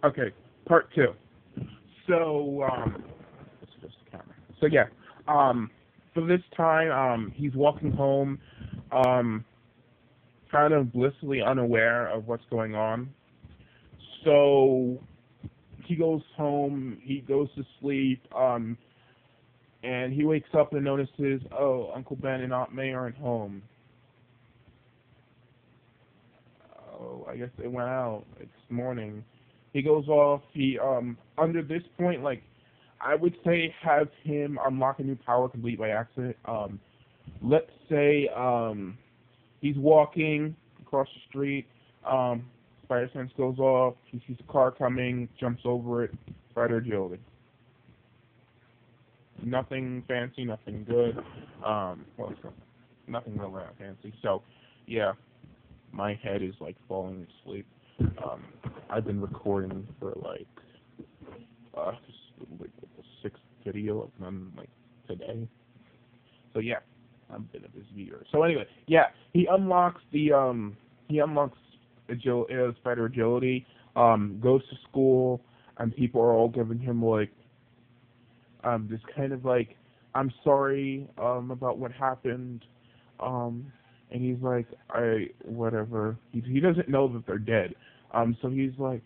Okay, part two. So, let's adjust the camera. So yeah, for this time, he's walking home, um, kind of blissfully unaware of what's going on. So he goes home, he goes to sleep, and he wakes up and notices, oh, Uncle Ben and Aunt May aren't home. Oh, I guess they went out. It's morning. He goes off. He under this point, like I would say, have him unlock a new power complete by accident. Let's say he's walking across the street. Spider sense goes off. He sees a car coming, jumps over it. Spider agility. Nothing fancy, nothing good. Well, it's nothing really that fancy. So, yeah, my head is like falling asleep. I've been recording for this, like the sixth video I've done like today. So yeah, I'm a bit of his viewer. So anyway, yeah, he unlocks spider agility. Goes to school, and people are all giving him like this kind of like, I'm sorry about what happened. And he's like, whatever. He doesn't know that they're dead. So he's like,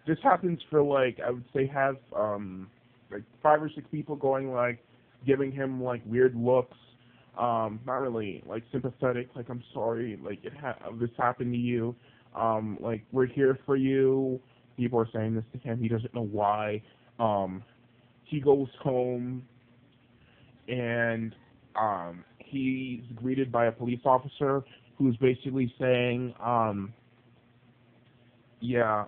this happens for like, I would say have like 5 or 6 people going like, giving him like weird looks. Not really like sympathetic. Like, I'm sorry. Like this happened to you. Like, we're here for you. People are saying this to him. He doesn't know why. He goes home and he's greeted by a police officer who's basically saying, yeah,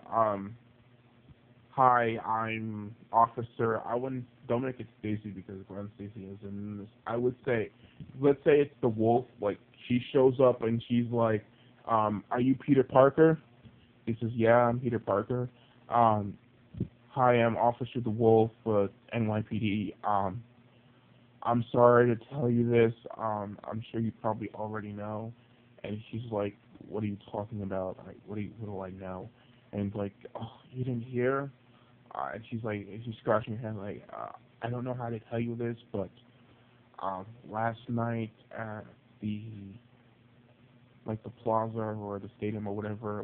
hi, I'm officer. Don't make it Stacy because Gwen Stacy is in this. I would say, let's say it's the wolf. Like, she shows up and she's like, are you Peter Parker? He says, yeah, I'm Peter Parker. Hi, I'm Officer the Wolf, NYPD. I'm sorry to tell you this. I'm sure you probably already know. And she's like, what are you talking about? Like, what do I know? And he's like, oh, you didn't hear? And she's scratching her head like, I don't know how to tell you this, but last night at the plaza or the stadium or whatever,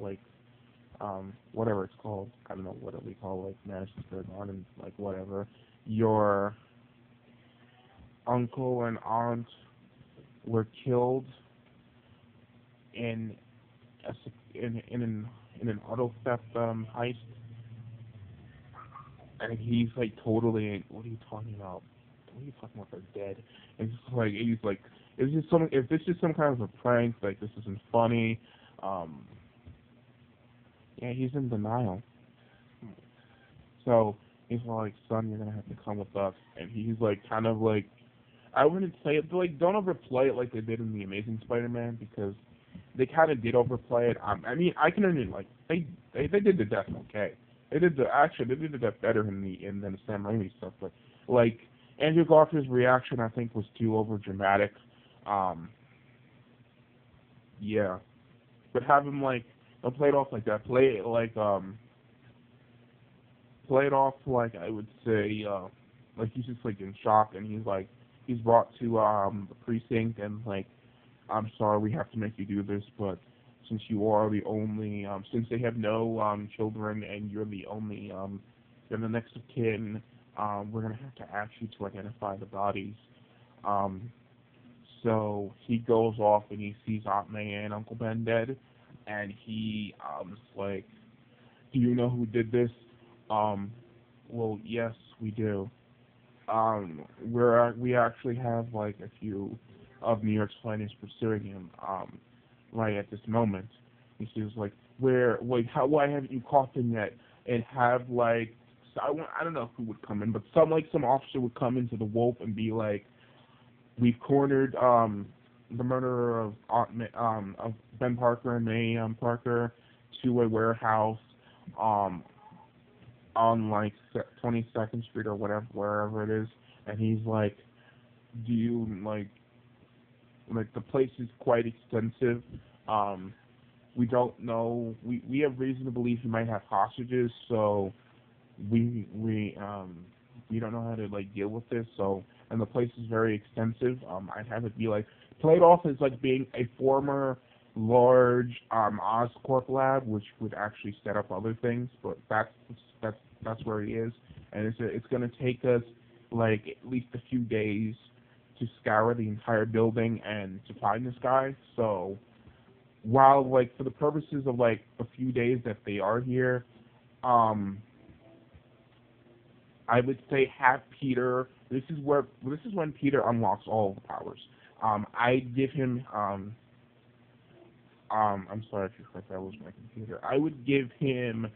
whatever it's called, I don't know what we call like Madison Square Garden, like whatever. Your uncle and aunt were killed in an auto theft heist, and he's like, totally, what are you talking about? What are you talking about? They're dead. And he's like, if this is some kind of a prank, like this isn't funny. Yeah, he's in denial. So he's like, son, you're gonna have to come with us. And he's like, kind of like, I wouldn't say it, but like, don't overplay it like they did in the Amazing Spider-Man, because they kind of did overplay it. I mean, I can only like they did the death okay. They did the death better than the Sam Raimi stuff. But like, Andrew Garfield's reaction, I think, was too over dramatic. Yeah, but have him like, don't play it off like that. Play it like play it off like, I would say, like he's just like in shock, and he's brought to the precinct, and like, I'm sorry we have to make you do this, but since you are the only since they have no children and you're the only you're the next of kin, we're gonna have to ask you to identify the bodies. So he goes off and he sees Aunt May and Uncle Ben dead, and he is like, do you know who did this? Well, yes, we do. We actually have like a few of New York's finest pursuing him right at this moment. He says like, why haven't you caught him yet? And have like, I don't know who would come in, but some officer would come into the Wolf and be like, we've cornered the murderer of Ben Parker and May Parker to a warehouse on like 22nd Street or whatever, wherever it is. And he's like, do you like the place is quite extensive, We don't know. We have reason to believe he might have hostages, so we don't know how to like deal with this. So, and the place is very extensive. I'd have it be like played off as like being a former large Oscorp lab, which would actually set up other things. But that's where he is, and it's going to take us like at least a few days to scour the entire building and to find this guy. So while like for the purposes of like a few days that they are here, um I would say have Peter. This is when Peter unlocks all of the powers. I give him I'm sorry if you heard that was my computer. I would give him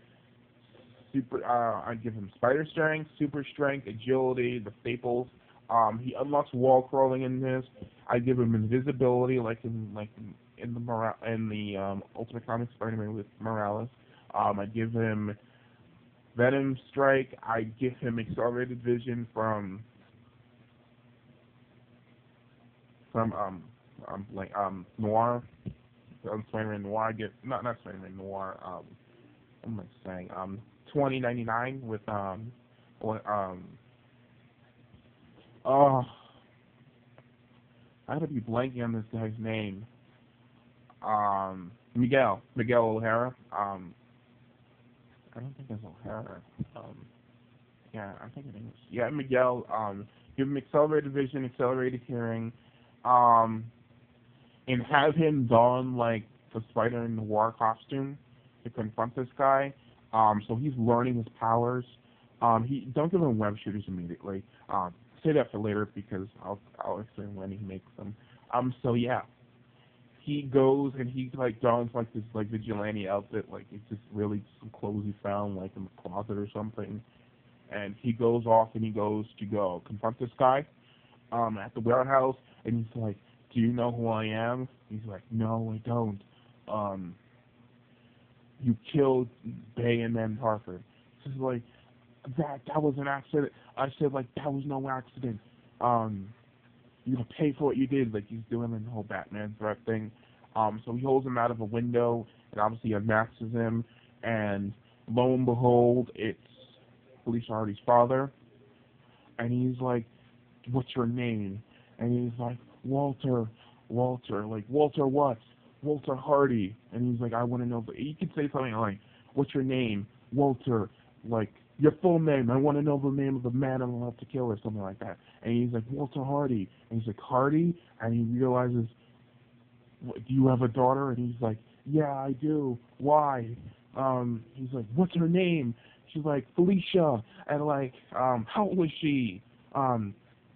I'd give him spider strength, super strength, agility, the staples. He unlocks wall crawling in this. I give him invisibility, in the Ultimate Comics Spider-Man with Morales. I give him Venom Strike. I give him accelerated vision Noir. Spider-Man Noir. I get not Spider-Man Noir. What am I saying? 2099 with oh, I gotta be blanking on this guy's name. Miguel O'Hara. I don't think it's O'Hara. Yeah, I'm thinking English. Yeah, Miguel. Give him accelerated vision, accelerated hearing, and have him don like the Spider Noir costume to confront this guy. So he's learning his powers. He don't give him web shooters immediately. Say that for later because I'll explain when he makes them. So yeah, he goes and he like dons like this like vigilante outfit, like it's just really some clothes he found like in the closet or something. And he goes off and he goes to go confront this guy at the warehouse, and he's like, "Do you know who I am?" He's like, "No, I don't." You killed Bay and then Harper. He's like, that was an accident. I said like that was no accident. You gonna pay for what you did. Like he's doing the whole Batman threat thing. So he holds him out of a window and obviously unmasks him, and lo and behold, it's Felicia Hardy's father, and he's like, "What's your name?" And he's like, Walter, like Walter what? Walter Hardy. And he's like, "I want to know." But he could say something like, "What's your name?" Walter, like your full name. I want to know the name of the man I'm about to kill, or something like that. And he's like, "Walter Hardy." And he's like, "Hardy?" And he realizes, "Do you have a daughter?" And he's like, "Yeah, I do. Why?" He's like, "What's her name?" She's like, "Felicia." And like, how old was she?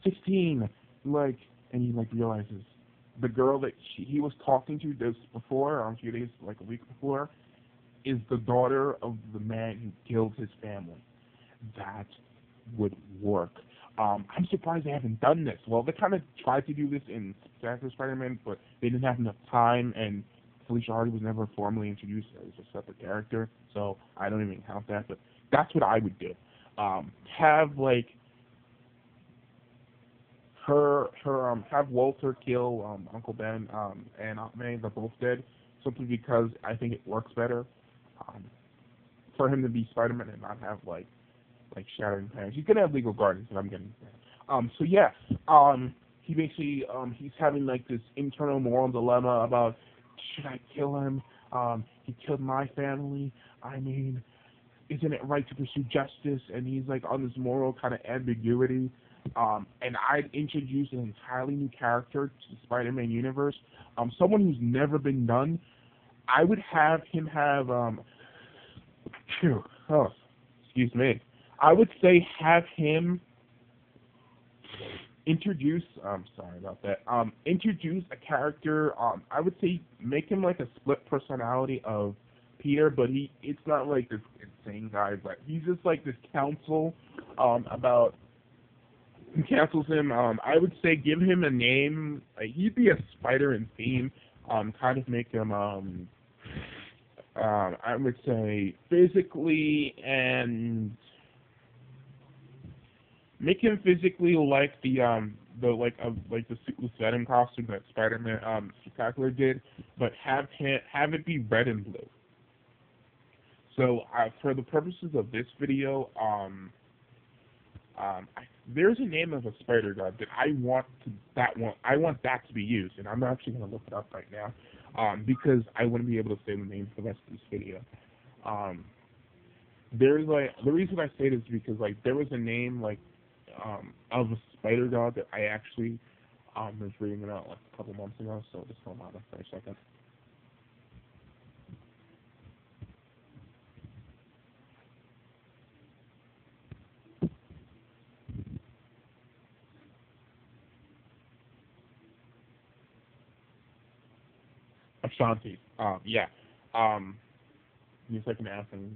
16. Like, and he like realizes the girl that he was talking to this before, a few days, like a week before, is the daughter of the man who killed his family. That would work. I'm surprised they haven't done this. Well, they kind of tried to do this in Spider-Man, but they didn't have enough time, and Felicia Hardy was never formally introduced as a separate character, so I don't even count that. But that's what I would do. Have like have Walter kill Uncle Ben and Aunt May. They're both dead, simply because I think it works better for him to be Spider-Man and not have like shattering plans. He's gonna have legal guardians, and I'm getting that. So yeah, he basically he's having like this internal moral dilemma about should I kill him? He killed my family. I mean, isn't it right to pursue justice? And he's like on this moral kind of ambiguity. And I'd introduce an entirely new character to the Spider-Man universe. Someone who's never been done. I would have him have excuse me. I would say have him introduce sorry about that. Introduce a character, I would say make him like a split personality of Peter, but it's not like this insane guy, but he's just like this counsel about he cancels him. I would say give him a name. He'd be a spider in theme. Kind of make him I would say physically and make him physically like the the suitless Venom costume that Spider-Man Spectacular did, but have it be red and blue. So for the purposes of this video, there's a name of a spider god that I want that to be used, and I'm actually gonna look it up right now, because I wouldn't be able to say the name for the rest of this video. There's the reason I say this is because there was a name of a spider god that I actually was reading about a couple months ago. So just hold on for a second. Ashanti. Yeah. He's like an African.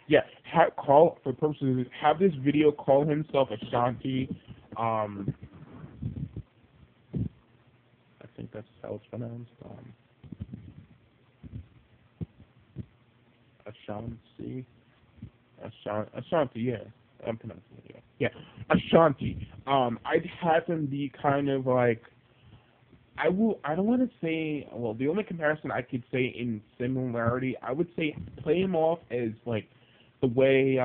Yeah. Call for purposes of this, have this video call himself Ashanti. I think that's how it's pronounced. Ashanti. Ashanti. Yeah. I'm pronouncing it. Yeah. Yeah. Ashanti. I'd have him be kind of like. I don't want to say. Well, the only comparison I could say in similarity, I would say play him off as the way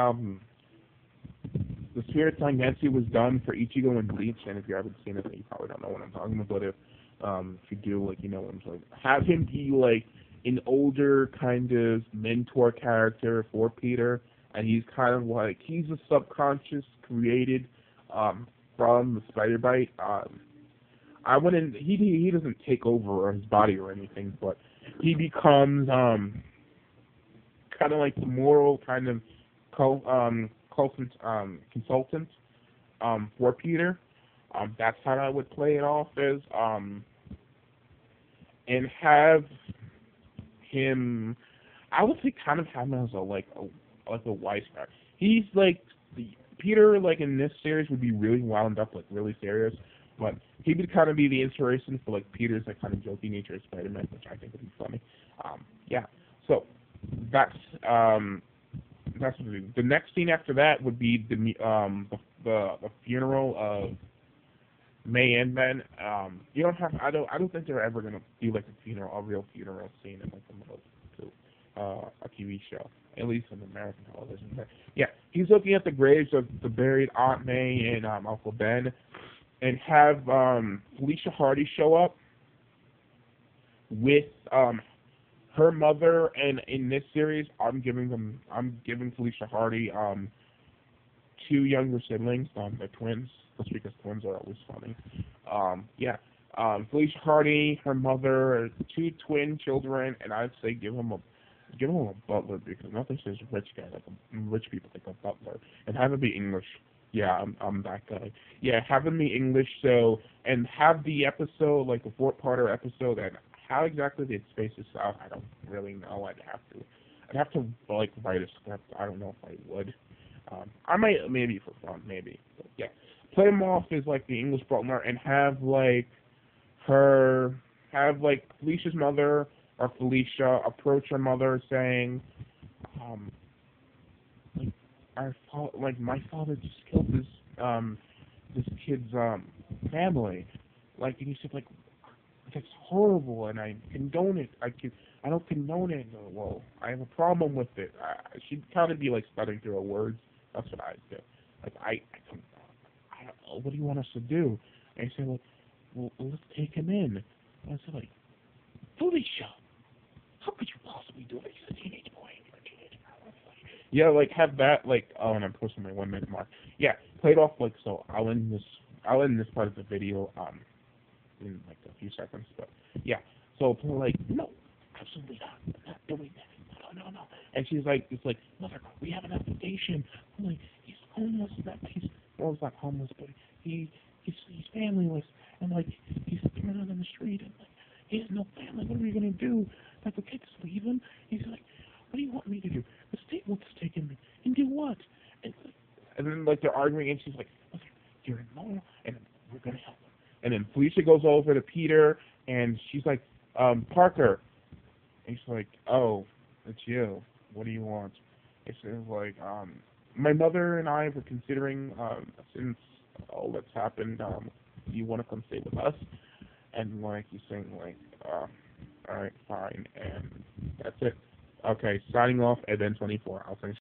the Spirit Tangensi was done for Ichigo and Bleach. And if you haven't seen it, then you probably don't know what I'm talking about. But if you do, you know what I'm talking about. Have him be an older kind of mentor character for Peter, and he's kind of he's a subconscious created from the spider bite. I wouldn't. He doesn't take over his body or anything, but he becomes kind of like the moral kind of consultant for Peter. That's how I would play it off as, and have him. I would say kind of have him as a wise guy. He's Peter in this series would be really wound up really serious. But he would kind of be the inspiration for Peter's kind of jokey nature of Spider-Man, which I think would be funny. Yeah. So that's what we do. The next scene after that would be the funeral of May and Ben. You don't have. I don't think they're ever gonna do a real funeral scene in the middle of a TV show, at least in American television. But yeah, he's looking at the graves of the buried Aunt May and Uncle Ben. And have Felicia Hardy show up with her mother, and in this series, I'm giving Felicia Hardy 2 younger siblings. They're twins, just because twins are always funny. Yeah, Felicia Hardy, her mother, 2 twin children, and I'd say give them a butler, because nothing says rich guy rich people think a butler, and have it be English. Yeah, I'm that guy. Yeah, having me English, and have the episode, the 4-parter episode, and how exactly they'd space this out, I don't really know. I'd have to write a script. I don't know if I would. I might, maybe for fun, maybe. But yeah, play them off as the English butler, and have Felicia's mother or Felicia approach her mother saying, my father just killed this kid's family, and he said that's horrible, and I condone it. I don't condone it. Well, I have a problem with it. She'd kind of be stuttering through her words. That's what I do. I don't know. What do you want us to do? And I said, well, let's take him in. And I said, Felicia, how could you possibly do it? He's a teenage boy. Yeah, have that, oh, and I'm posting my 1-minute mark. Yeah, play it off, so I'll end this part of the video, in, a few seconds, but, yeah. So, no, absolutely not. I'm not doing that. No. And she's mother, we have an application. I'm he's homeless, he's not homeless, but he's familyless, and, he's thrown out on the street, and, he has no family. What are we going to do? We can't just leave him. He's what do you want me to do? The state wants to take him and do what? And then they're arguing, and she's listen, you're in law, and we're gonna help him. And then Felicia goes over to Peter, and she's Parker, and she's oh, it's you. What do you want? It says my mother and I were considering since all that's happened, you want to come stay with us? And like he's saying like, all right, fine, and that's it. Okay, signing off, and then 24. I'll finish.